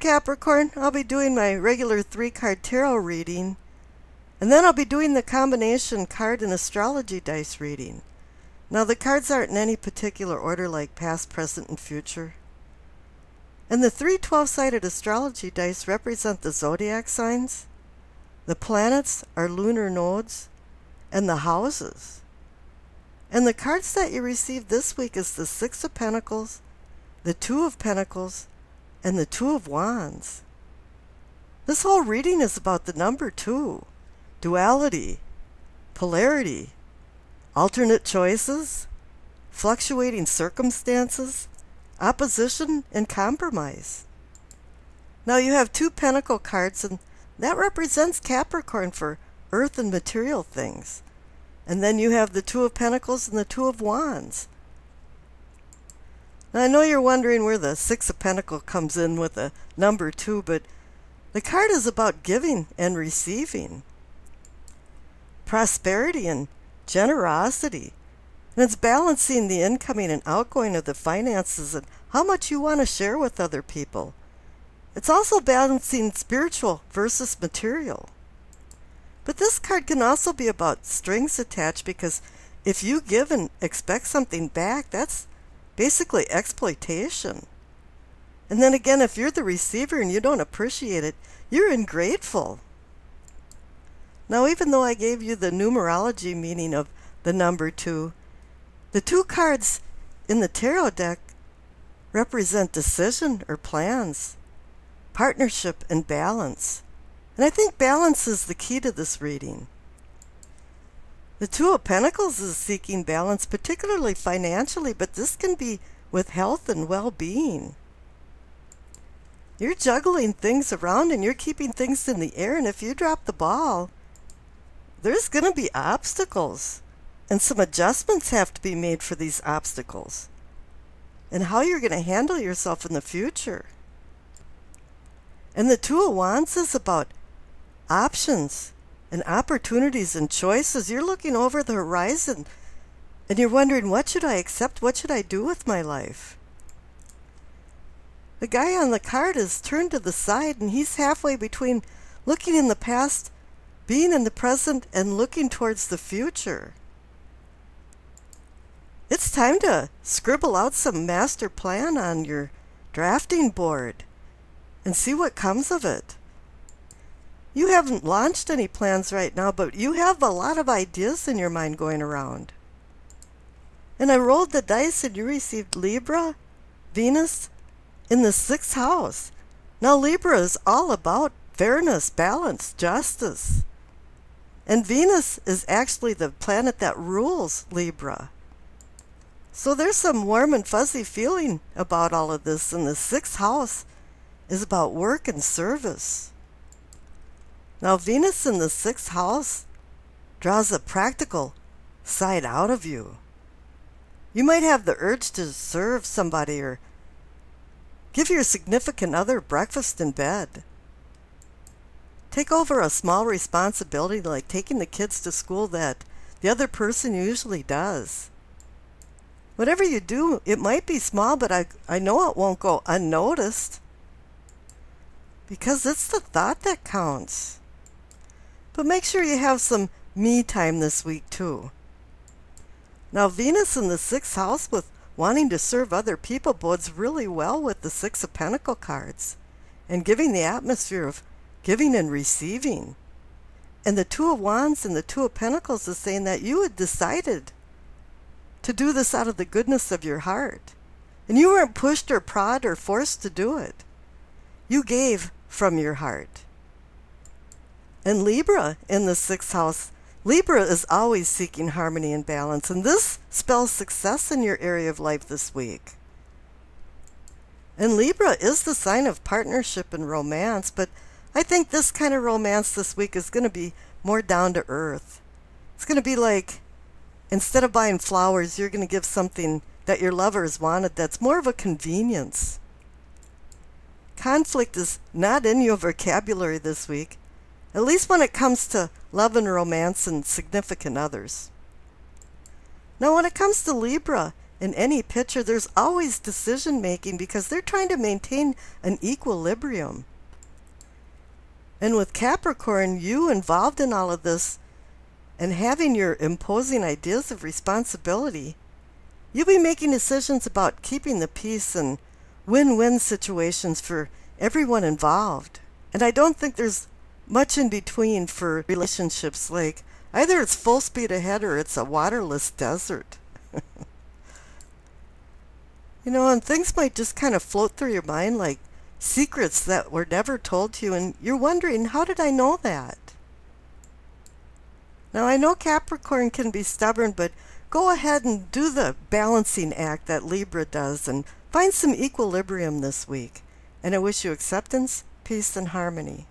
Capricorn. I'll be doing my regular 3-card tarot reading, and then I'll be doing the combination card and astrology dice reading. Now the cards aren't in any particular order like past, present, and future. And the 3 12-sided astrology dice represent the zodiac signs. The planets are lunar nodes, and the houses. And the cards that you received this week is the 6 of Pentacles, the 2 of Pentacles, and the 2 of Wands. This whole reading is about the number 2, duality, polarity, alternate choices, fluctuating circumstances, opposition, and compromise. Now you have 2 Pentacle cards, and that represents Capricorn for earth and material things. And then you have the 2 of Pentacles and the 2 of Wands. Now I know you're wondering where the 6 of Pentacles comes in with the number 2, but the card is about giving and receiving, prosperity and generosity. And it's balancing the incoming and outgoing of the finances and how much you want to share with other people. It's also balancing spiritual versus material. But this card can also be about strings attached, because if you give and expect something back, that's basically exploitation. And then again, if you're the receiver and you don't appreciate it, you're ungrateful. Now, even though I gave you the numerology meaning of the number 2, the 2 cards in the tarot deck represent decision or plans, partnership, and balance. And I think balance is the key to this reading. The 2 of Pentacles is seeking balance, particularly financially, but this can be with health and well-being. You're juggling things around and you're keeping things in the air, and if you drop the ball, there's going to be obstacles. And some adjustments have to be made for these obstacles, and how you're going to handle yourself in the future. And the 2 of Wands is about options and opportunities and choices. You're looking over the horizon and you're wondering, what should I accept? What should I do with my life? The guy on the card is turned to the side, and he's halfway between looking in the past, being in the present, and looking towards the future. It's time to scribble out some master plan on your drafting board and see what comes of it. You haven't launched any plans right now, but you have a lot of ideas in your mind going around. And I rolled the dice and you received Libra, Venus, in the 6th house. Now Libra is all about fairness, balance, justice. And Venus is actually the planet that rules Libra. So there's some warm and fuzzy feeling about all of this, and the 6th house is about work and service. Now Venus in the 6th house draws a practical side out of you. You might have the urge to serve somebody or give your significant other breakfast in bed. Take over a small responsibility like taking the kids to school that the other person usually does. Whatever you do, it might be small, but I know it won't go unnoticed, because it's the thought that counts. But make sure you have some me time this week too. Now Venus in the 6th house with wanting to serve other people bodes really well with the 6 of Pentacles cards and giving the atmosphere of giving and receiving. And the 2 of Wands and the 2 of Pentacles is saying that you had decided to do this out of the goodness of your heart. And you weren't pushed or prodded or forced to do it. You gave from your heart. And Libra in the 6th house, Libra is always seeking harmony and balance, and this spells success in your area of life this week. And Libra is the sign of partnership and romance, but I think this kind of romance this week is going to be more down to earth. It's going to be like, instead of buying flowers, you're going to give something that your lover has wanted that's more of a convenience. Conflict is not in your vocabulary this week, at least when it comes to love and romance and significant others. Now when it comes to Libra In any picture, there's always decision making because they're trying to maintain an equilibrium. And with Capricorn, you involved in all of this and having your imposing ideas of responsibility, you'll be making decisions about keeping the peace and win-win situations for everyone involved. And I don't think there's much in between for relationships. Like, either it's full speed ahead or it's a waterless desert. And things might just kind of float through your mind like secrets that were never told to you, and you're wondering, how did I know that? Now, I know Capricorn can be stubborn, but go ahead and do the balancing act that Libra does and find some equilibrium this week. And I wish you acceptance, peace, and harmony.